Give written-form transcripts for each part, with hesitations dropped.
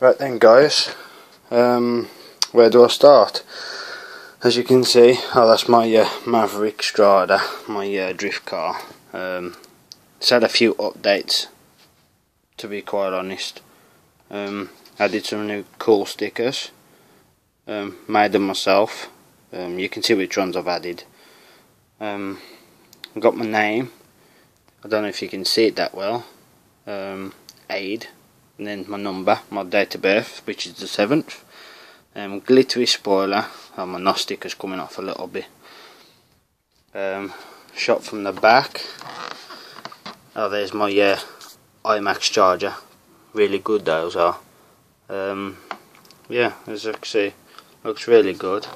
Right then guys, where do I start? As you can see, that's my Maverick Strada, my drift car. It's had a few updates, to be quite honest. Added some new cool stickers, made them myself. You can see which ones I've added. I've got my name, I don't know if you can see it that well, Aid, and then my number, my date of birth, which is the 7th. Glittery spoiler, my NOS sticker's coming off a little bit. Shot from the back. There's my IMAX charger. Really good those are. Yeah, as you can see, looks really good.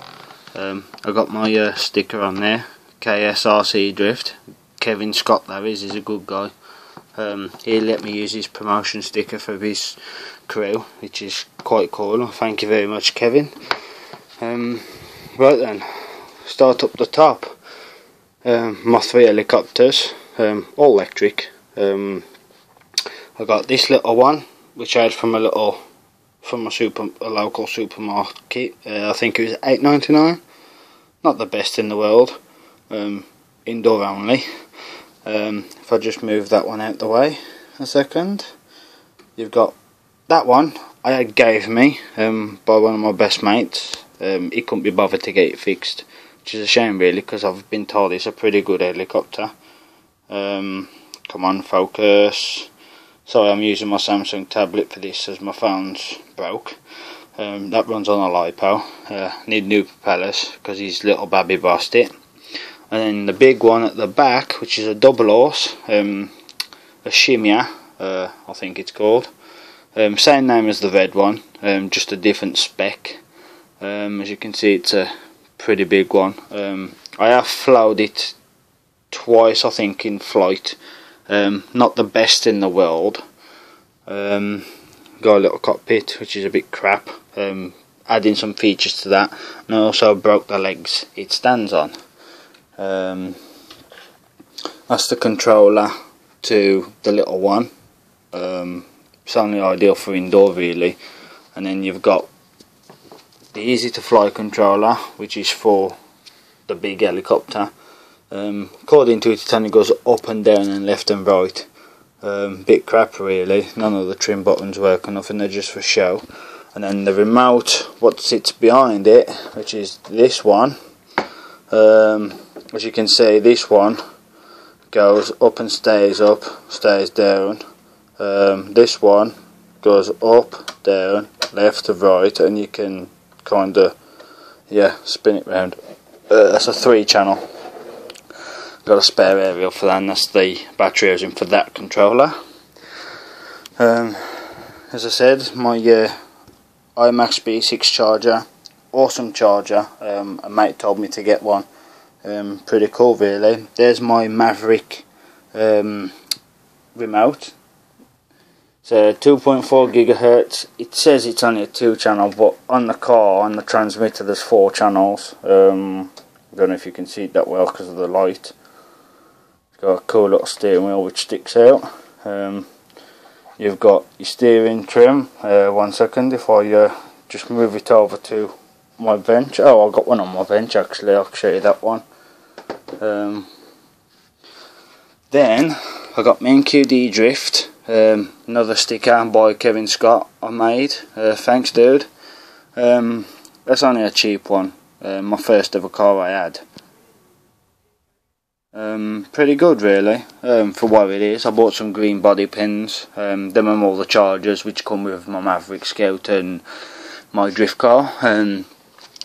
I got my sticker on there, KSRC Drift. Kevin Scott, that is, he's a good guy. He let me use his promotion sticker for his crew, which is quite cool. Thank you very much, Kevin. Right then, start up the top. My 3 helicopters, all electric. I got this little one, which I had from a local supermarket. I think it was $8.99. Not the best in the world. Indoor only. If I just move that one out the way a second, you've got that one I had gave me by one of my best mates. He couldn't be bothered to get it fixed, which is a shame really, because I've been told it's a pretty good helicopter. Come on, focus. Sorry, I'm using my Samsung tablet for this as my phone's broke. That runs on a LiPo. Need new propellers because his little baby bossed it. And then the big one at the back, which is a double horse, a Shimya, I think it's called. Same name as the red one, just a different spec. As you can see, it's a pretty big one. I have flown it twice, I think, in flight. Not the best in the world. Got a little cockpit, which is a bit crap. Adding some features to that, and I also broke the legs it stands on. That's the controller to the little one. It's only ideal for indoor really. And then you've got the easy to fly controller, which is for the big helicopter. According to it, it only goes up and down and left and right. Bit crap really. None of the trim buttons work or nothing, they're just for show. And then the remote, what sits behind it, which is this one. As you can see, this one goes up and stays up, stays down. This one goes up, down, left to right, and you can kind of, spin it round. That's a 3-channel. Got a spare aerial for that, and that's the battery housing for that controller. As I said, my IMAX B6 charger, awesome charger. A mate told me to get one. Pretty cool really. There's my Maverick remote. It's 2.4 gigahertz. It says it's only a 2-channel, but on the car, on the transmitter, there's 4 channels. I don't know if you can see it that well because of the light. It's got a cool little steering wheel which sticks out. You've got your steering trim. One second, if I just move it over to my bench. Oh, I've got one on my bench actually, I'll show you that one. Then I got my NQD Drift, another sticker by Kevin Scott I made. Thanks dude. That's only a cheap one, my first ever car I had. Pretty good really, for what it is. I bought some green body pins, them and all the chargers which come with my Maverick Scout and my drift car.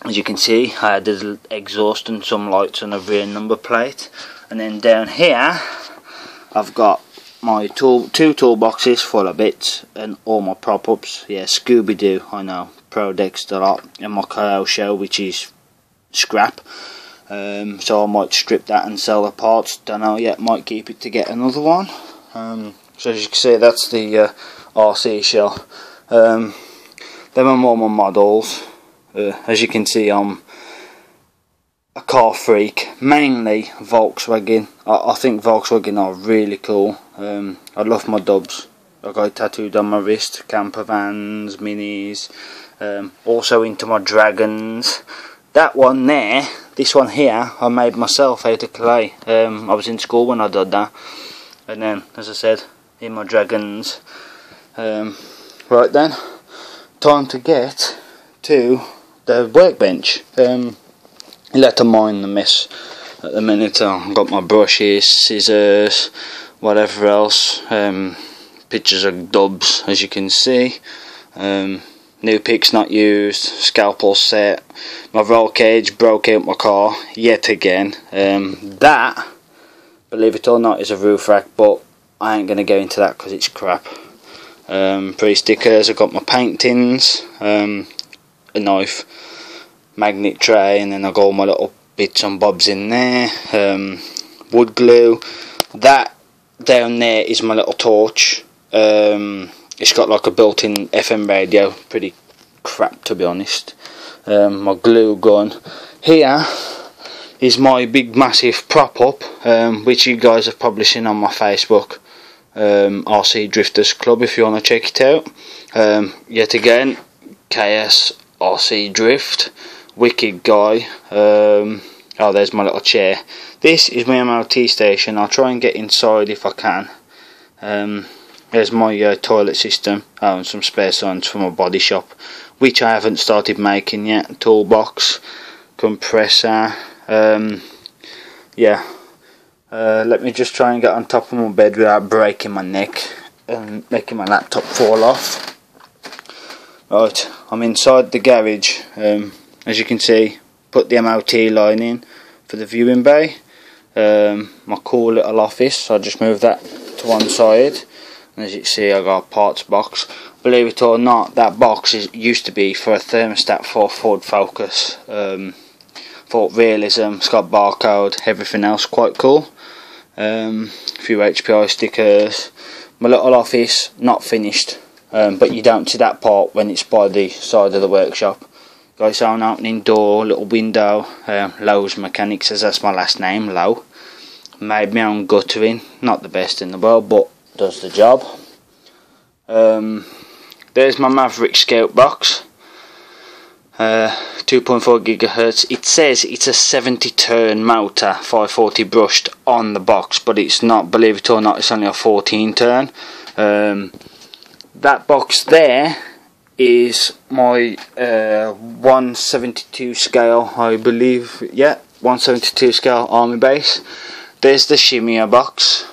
As you can see, I had the exhaust and some lights and a rear number plate. And then down here, I've got my two toolboxes full of bits and all my prop-ups. Yeah, Scooby-Doo, I know, Pro Dexter lot, and my Kyle shell, which is scrap. So I might strip that and sell the parts. Don't know yet, might keep it to get another one. So as you can see, that's the RC shell. Them are more my models. As you can see, I'm a car freak, mainly Volkswagen. I think Volkswagen are really cool. I love my Dubs. I got it tattooed on my wrist. Camper vans, minis, also into my dragons. That one there, this one here, I made myself out of clay. I was in school when I did that. And then, as I said, in my dragons. Right then, time to get to the workbench. Let them mind the mess at the minute. I've got my brushes, scissors, whatever else. Pictures of dubs, as you can see. New picks not used, scalpel set. My roll cage broke out my car yet again. That, believe it or not, is a roof rack, but I ain't going to go into that because it's crap. Pre-stickers, I've got my paintings, a knife, magnet tray, and then I've got all my little bits and bobs in there. Wood glue. That down there is my little torch. It's got like a built-in FM radio, pretty crap to be honest. My glue gun. Here is my big massive prop up, which you guys have probably seen on my Facebook, RC Drifters Club, if you want to check it out. Yet again, KS RC Drift, wicked guy. Oh, there's my little chair. This is my MOT station. I'll try and get inside if I can. There's my toilet system, and some spare signs for my body shop, which I haven't started making yet. Toolbox, compressor. Yeah. Let me just try and get on top of my bed without breaking my neck and making my laptop fall off. Right, I'm inside the garage. As you can see, put the MOT line in for the viewing bay. My cool little office, I'll just move that to one side. And as you can see, I got a parts box. Believe it or not, that box used to be for a thermostat for Ford Focus. Ford Realism, it's got barcode, everything else, quite cool. A few HPI stickers. My little office, not finished, but you don't see that part when it's by the side of the workshop. Got its own opening door, little window. Lowe's Mechanics, as that's my last name, Lowe. Made my own guttering, not the best in the world, but does the job. There's my Maverick Scout box, 2.4 gigahertz. It says it's a 70 turn motor, 540 brushed on the box, but it's not, believe it or not, it's only a 14 turn. That box there is my 172 scale, I believe, yeah, 172 scale army base. There's the shimmier box,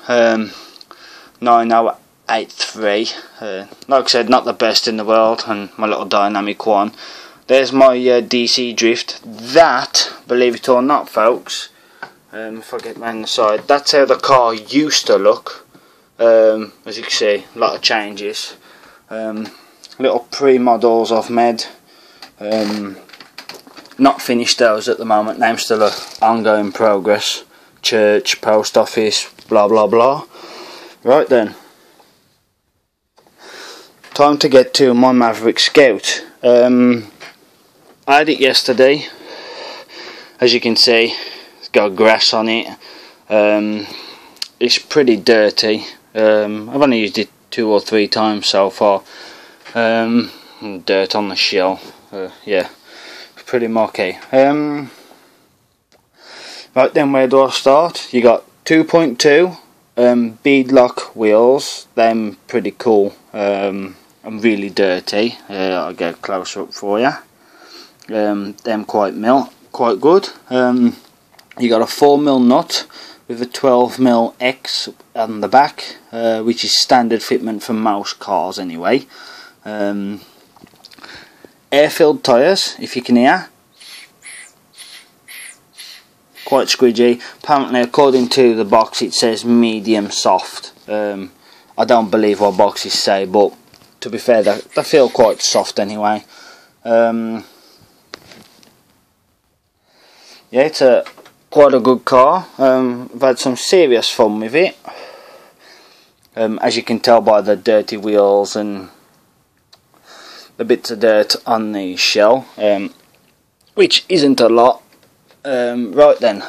9083. Like I said, not the best in the world, and my little dynamic one. There's my DC drift. That, believe it or not, folks, if I get round the side, that's how the car used to look. As you can see, a lot of changes. Little pre-models I've made. Not finished those at the moment. Name's still an ongoing progress. Church, post office, blah blah blah. Right then, time to get to my Maverick Scout. I had it yesterday. As you can see, it's got grass on it. It's pretty dirty. I've only used it 2 or 3 times so far. Dirt on the shell. Yeah, pretty mucky. Right then, where do I start? You got 2.2 beadlock wheels. Them pretty cool. And really dirty. I'll get closer up for you. Them quite good. You got a 4mm nut with a 12mm X on the back, which is standard fitment for most cars anyway. Air-filled tyres, if you can hear. Quite squidgy. Apparently, according to the box, it says medium soft. I don't believe what boxes say, but to be fair, they feel quite soft anyway. Yeah, it's quite a good car. I've had some serious fun with it. As you can tell by the dirty wheels and the bits of dirt on the shell, which isn't a lot. Right then,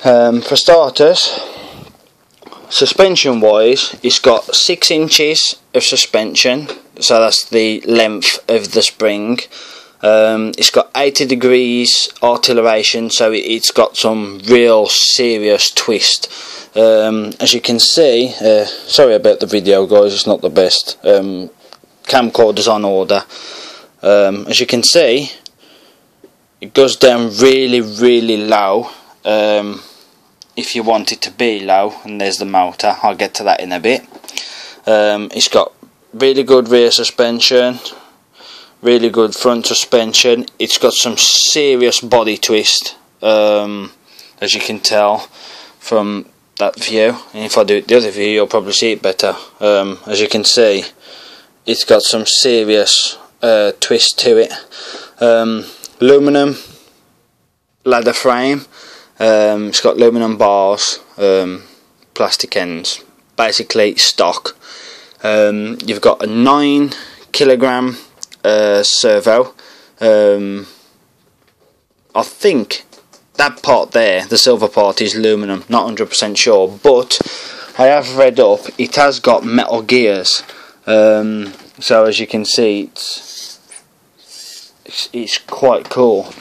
for starters, suspension wise, it's got 6 inches of suspension, so that's the length of the spring. It's got 80 degrees articulation, so it's got some real serious twist. As you can see, sorry about the video guys, it's not the best. Camcorder's on order. As you can see, it goes down really low, if you want it to be low, and there's the motor. I'll get to that in a bit. It's got really good rear suspension, really good front suspension. It's got some serious body twist, as you can tell from that view, and if I do it the other view you'll probably see it better. As you can see, it's got some serious twist to it. Aluminum ladder frame. It's got aluminum bars, plastic ends, basically stock. You've got a 9 kilogram servo. I think that part there, the silver part, is aluminum, not 100% sure, but I have read up, it has got metal gears. So as you can see, it's quite cool.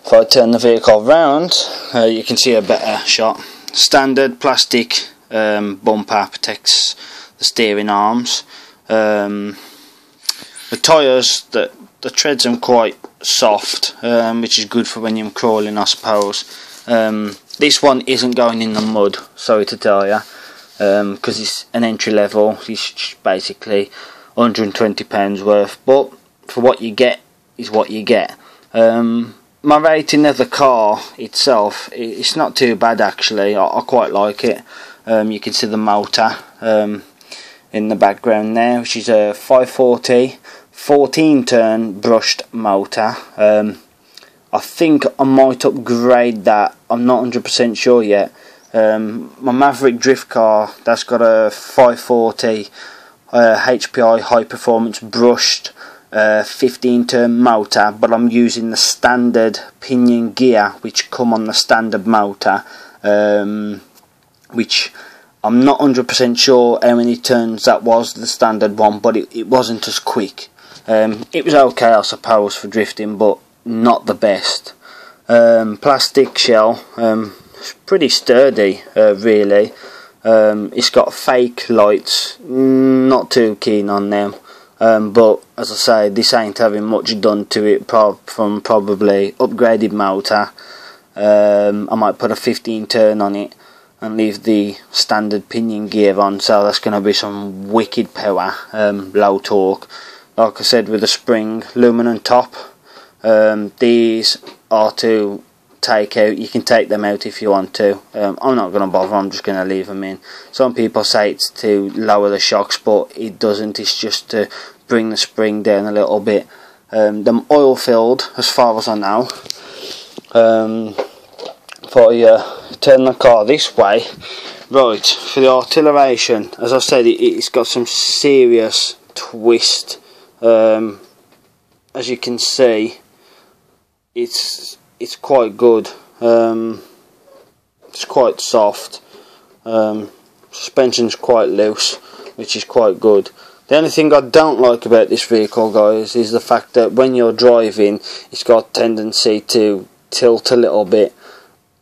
If I turn the vehicle round, you can see a better shot. Standard plastic bumper protects the steering arms. The tyres, the treads are quite soft, which is good for when you're crawling, I suppose. This one isn't going in the mud, sorry to tell you, because it's an entry level. It's basically £120 worth, but for what you get is what you get. My rating of the car itself, it's not too bad actually. I quite like it. You can see the motor in the background there, which is a 540 14 turn brushed motor. I think I might upgrade that, I'm not 100% sure yet. My Maverick drift car, that's got a 540 HPI high performance brushed 15 turn motor, but I'm using the standard pinion gear which come on the standard motor, which I'm not 100% sure how many turns that was, the standard one, but it wasn't as quick. It was okay I suppose for drifting, but not the best. Plastic shell, it's pretty sturdy really. It's got fake lights, not too keen on them. But as I say, this ain't having much done to it from probably upgraded motor. I might put a 15 turn on it and leave the standard pinion gear on, so that's going to be some wicked power, low torque. Like I said, with the spring, aluminum top. These are to take out, you can take them out if you want to. I'm not going to bother, I'm just going to leave them in. Some people say it's to lower the shocks, but it doesn't, it's just to bring the spring down a little bit. Them oil filled as far as I know. If I turn the car this way, right, for the articulation, as I said, it's got some serious twist. As you can see, it's quite good. It's quite soft. Suspension's quite loose, which is quite good. The only thing I don't like about this vehicle, guys, is the fact that when you're driving, it's got a tendency to tilt a little bit.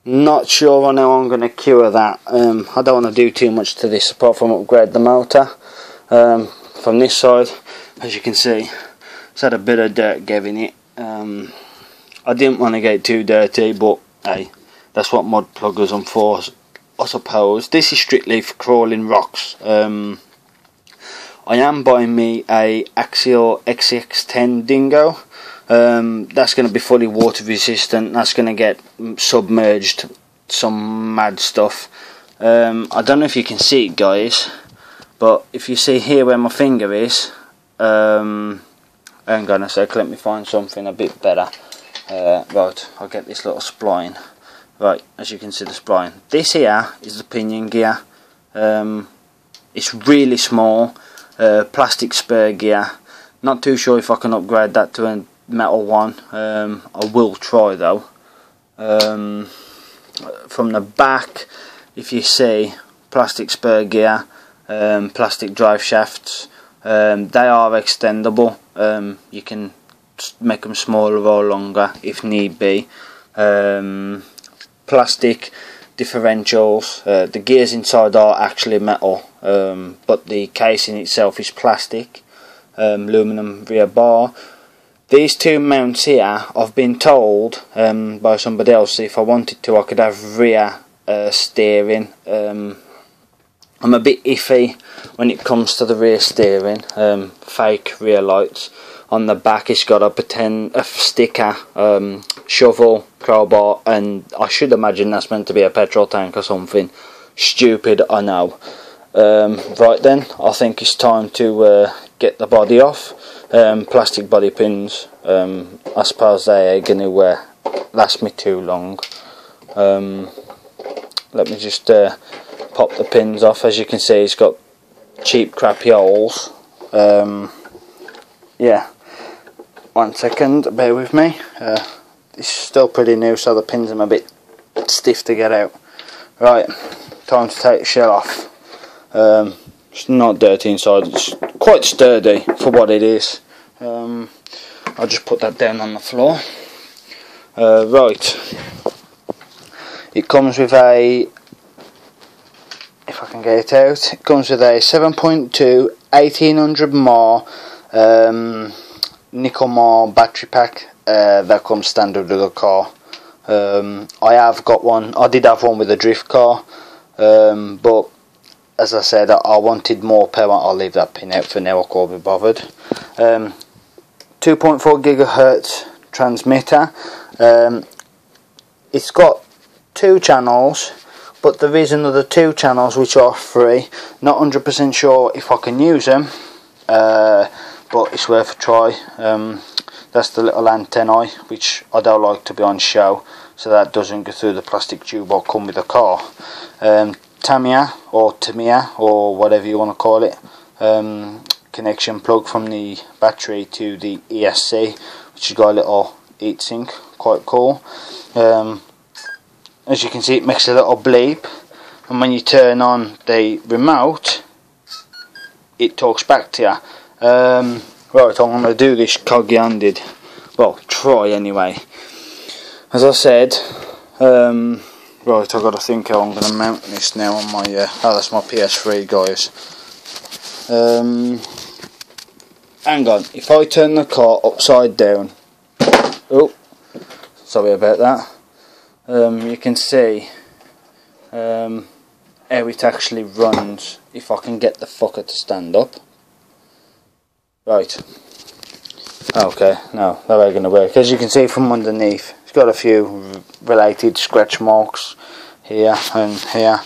Not sure on how I'm going to cure that. I don't want to do too much to this apart from upgrade the motor. From this side, as you can see, it's had a bit of dirt giving it. I didn't want to get too dirty, but hey, that's what mud pluggers are for, I suppose. This is strictly for crawling rocks. I am buying me a Axial XX10 Dingo. That's going to be fully water resistant. That's going to get submerged, some mad stuff. I don't know if you can see it, guys, but if you see here where my finger is, hang on a sec, let me find something a bit better. Right, I'll get this little spline. Right, as you can see the spline. This here is the pinion gear. It's really small, plastic spur gear. Not too sure if I can upgrade that to a metal one. I will try though. From the back, if you see plastic spur gear, plastic drive shafts, they are extendable. You can make them smaller or longer if need be. Plastic differentials, the gears inside are actually metal, but the casing itself is plastic. Aluminum rear bar. These two mounts here, I've been told by somebody else, if I wanted to I could have rear steering. I'm a bit iffy when it comes to the rear steering. Fake rear lights. On the back it's got a sticker, shovel, crowbar, and I should imagine that's meant to be a petrol tank or something. Stupid, I know. Right then, I think it's time to get the body off. Plastic body pins, I suppose they are going to last me too long. Let me just pop the pins off. As you can see, it's got cheap crappy holes. Yeah, 1 second, bear with me. It's still pretty new, so the pins are a bit stiff to get out. Right, time to take the shell off. It's not dirty inside, it's quite sturdy for what it is. I'll just put that down on the floor. Right, it comes with a, if I can get it out, it comes with a 7.2 1800 mAh nickel mAh battery pack that comes standard with the car. I have got one, I did have one with a drift car, but as I said, I wanted more power. I'll leave that pin out for now, I can't be bothered. 2.4 gigahertz transmitter. It's got 2 channels, but there is another 2 channels which are free. Not 100% sure if I can use them, but it's worth a try. That's the little antennae, which I don't like to be on show, so that doesn't go through the plastic tube or come with the car. Tamiya or whatever you want to call it, connection plug from the battery to the ESC, which has got a little heatsink, quite cool. As you can see, it makes a little bleep, and when you turn on the remote it talks back to you. Right, I'm going to do this coggy handed, well, try anyway. As I said, right, I've got to think how I'm going to mount this now on my, oh, that's my PS3, guys. Hang on, if I turn the car upside down, oh, sorry about that, you can see how it actually runs if I can get the fucker to stand up. Right, okay, no, that ain't going to work. As you can see from underneath, it's got a few related scratch marks here and here.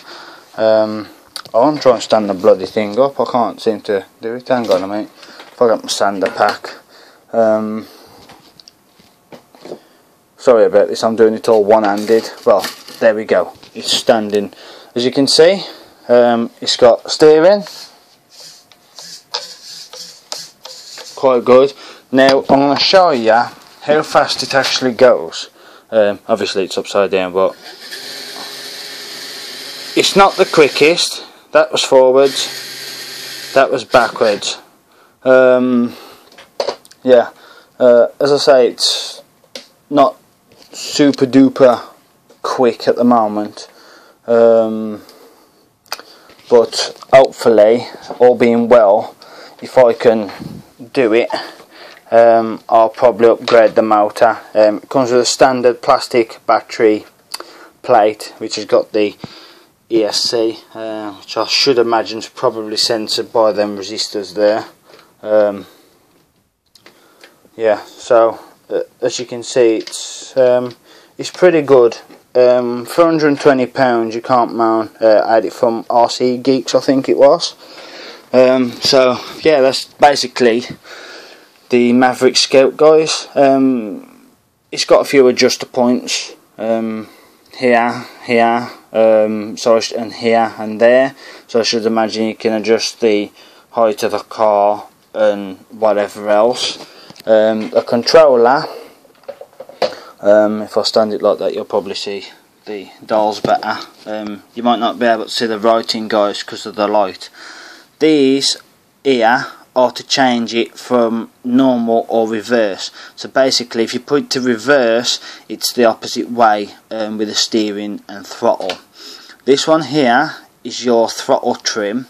I want to try and stand the bloody thing up, I can't seem to do it. Hang on a minute, if I got my sander pack. Sorry about this, I'm doing it all one-handed. Well, there we go, it's standing. As you can see, it's got steering, quite good. Now I'm going to show you how fast it actually goes. Obviously it's upside down, but it's not the quickest. That was forwards, that was backwards. Yeah, as I say, it's not super duper quick at the moment, but hopefully, all being well, if I can do it, I'll probably upgrade the motor. It comes with a standard plastic battery plate which has got the ESC, which I should imagine is probably censored by them resistors there. Yeah, so as you can see, it's pretty good. For £120 you can't mount. I had it from RC Geeks, I think it was. So yeah, that's basically the Maverick Scout, guys. It's got a few adjuster points, here, so and here and there. So I should imagine you can adjust the height of the car and whatever else. A controller, if I stand it like that, you'll probably see the dials better. You might not be able to see the writing, guys, because of the light. These here are to change it from normal or reverse. So basically, if you put it to reverse, it's the opposite way with the steering and throttle. This one here is your throttle trim.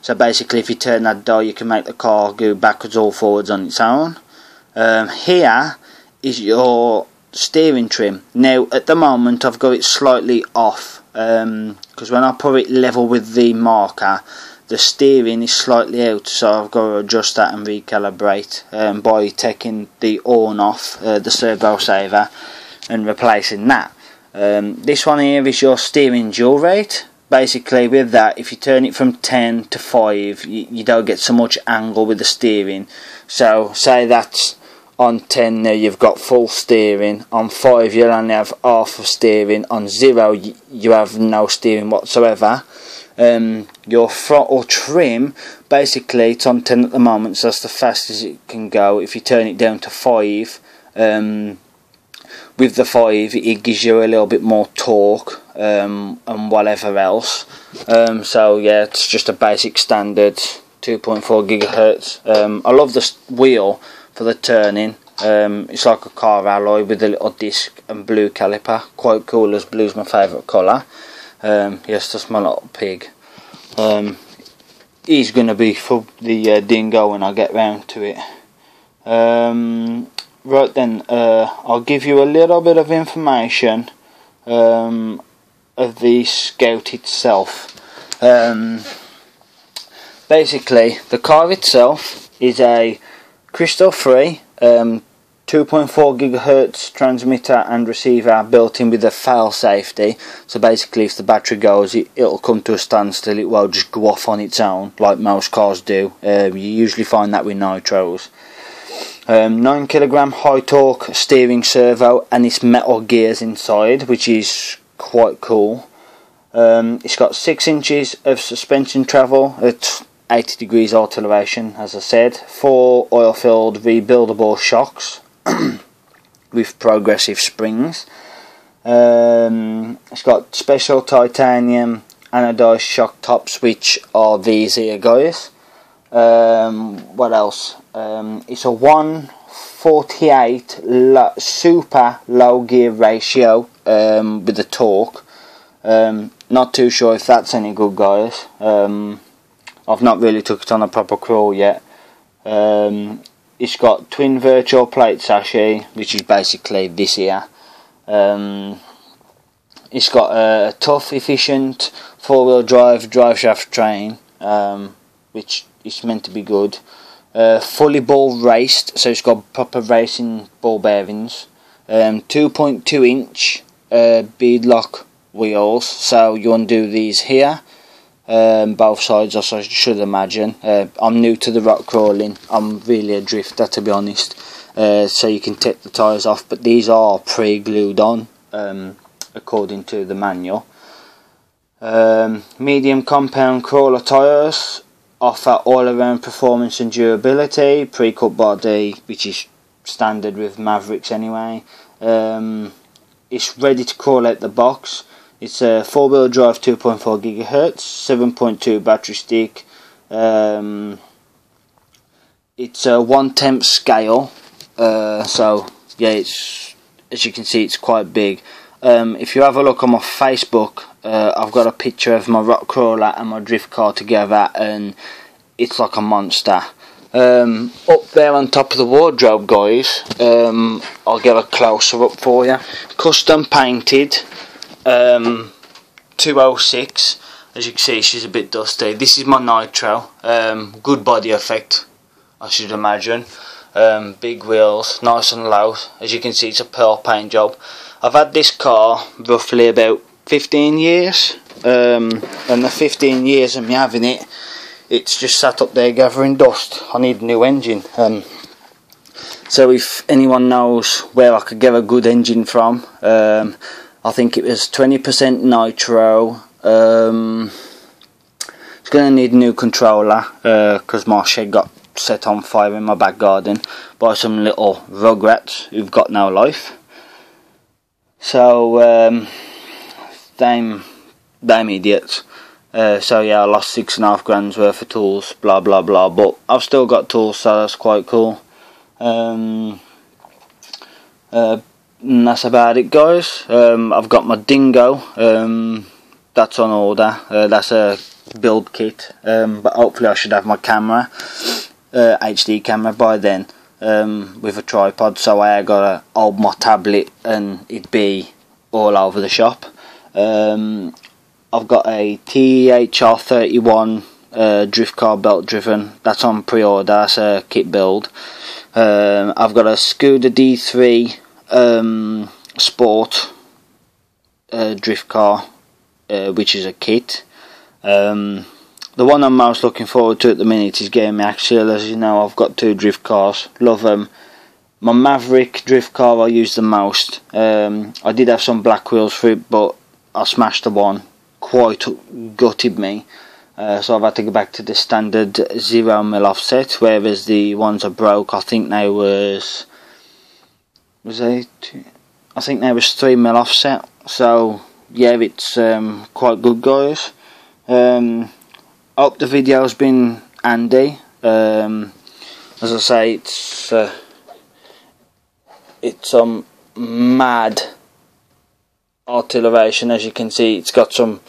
So basically, if you turn that dial, you can make the car go backwards or forwards on its own. Here is your steering trim. Now at the moment I've got it slightly off because when I put it level with the marker, the steering is slightly out, so I've got to adjust that and recalibrate by taking the on off the servo saver and replacing that. This one here is your steering dual rate. Basically with that, if you turn it from 10 to 5, you don't get so much angle with the steering. So say that's on 10 now you've got full steering, on 5 you'll only have half of steering, on 0 you have no steering whatsoever. Your throttle trim, basically it's on 10 at the moment, so that's the fastest it can go. If you turn it down to 5, with the 5 it gives you a little bit more torque and whatever else. So yeah, it's just a basic standard 2.4 gigahertz. I love the wheel for the turning. It's like a car alloy with a little disc and blue caliper. Quite cool, as blue's my favourite colour. Yes, that's my little pig. He's going to be for the dingo when I get round to it. Right then, I'll give you a little bit of information of the Scout itself. Basically, the car itself is a crystal free 2.4 gigahertz transmitter and receiver built in with a fail safety. So basically, if the battery goes, it'll come to a standstill. It won't just go off on its own like most cars do. You usually find that with nitros. 9 kilogram high torque steering servo, and it's metal gears inside, which is quite cool. It's got 6 inches of suspension travel at 80 degrees alteration, as I said. 4 oil filled rebuildable shocks with progressive springs. It's got special titanium anodized shock tops, which are these here, guys. What else? It's a 1:48 super low gear ratio with the torque. Not too sure if that's any good, guys. I've not really took it on a proper crawl yet. It's got twin virtual plate chassis, which is basically this here. It's got a tough, efficient 4-wheel drive shaft train, which is meant to be good. Fully ball raced, so it's got proper racing ball bearings. 2.2 inch beadlock wheels, so you undo these here. Both sides, I should imagine. I'm new to the rock crawling. I'm really a drifter, to be honest. So you can take the tyres off, but these are pre-glued on, according to the manual. Medium compound crawler tyres offer all-around performance and durability. Pre-cut body, which is standard with Mavericks anyway. It's ready to crawl out the box. It's a 4-wheel drive 2.4 gigahertz, 7.2 battery stick. It's a 1/10 scale, so yeah, it's, as you can see, it's quite big. If you have a look on my Facebook, I've got a picture of my rock crawler and my drift car together, and it's like a monster. Up there on top of the wardrobe, guys, I'll get a closer up for you. Custom painted. 206. As you can see, she's a bit dusty. This is my nitro. Good body effect, I should imagine. Big wheels, nice and low. As you can see, it's a pearl paint job. I've had this car roughly about 15 years, and the 15 years of me having it, it's just sat up there gathering dust. I need a new engine. So if anyone knows where I could get a good engine from, I think it was 20% nitro. It's going to need a new controller because my shed got set on fire in my back garden by some little rugrats who've got no life. So damn idiots. So yeah, I lost £6.5 worth of tools, blah blah blah, but I've still got tools, so that's quite cool. And that's about it, guys. I've got my dingo, that's on order. That's a build kit, but hopefully I should have my camera, HD camera by then, with a tripod, so I gotta hold my tablet and it'd be all over the shop. I've got a THR31 drift car belt driven, that's on pre-order, that's a kit build. I've got a Scooter D3 sport drift car, which is a kit. The one I'm most looking forward to at the minute is getting my axial. As you know, I've got 2 drift cars, love them. My Maverick drift car I use the most. I did have some black wheels for it, but I smashed the one, quite gutted me. So I've had to go back to the standard 0mm offset, whereas the ones I broke, I think they was they 3mm offset. So yeah, it's quite good, guys. Hope the video's been handy. As I say, it's some mad articulation. As you can see, it's got some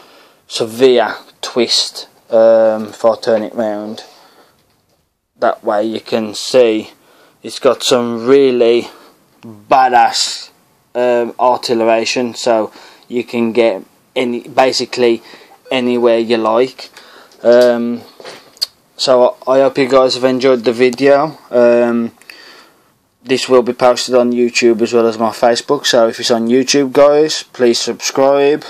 severe twist. If I turn it round that way, you can see it's got some really badass articulation, so you can get basically anywhere you like. So I hope you guys have enjoyed the video. This will be posted on YouTube as well as my Facebook, so if it's on YouTube, guys, please subscribe.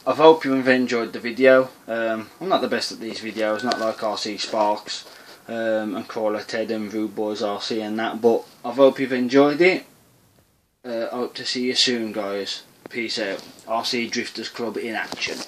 I hope you have enjoyed the video. I'm not the best at these videos, not like RC Sparks and Crawler Ted and Rude Boys RC and that, but I hope you've enjoyed it. I hope to see you soon, guys. Peace out. RC Drifters Club in action.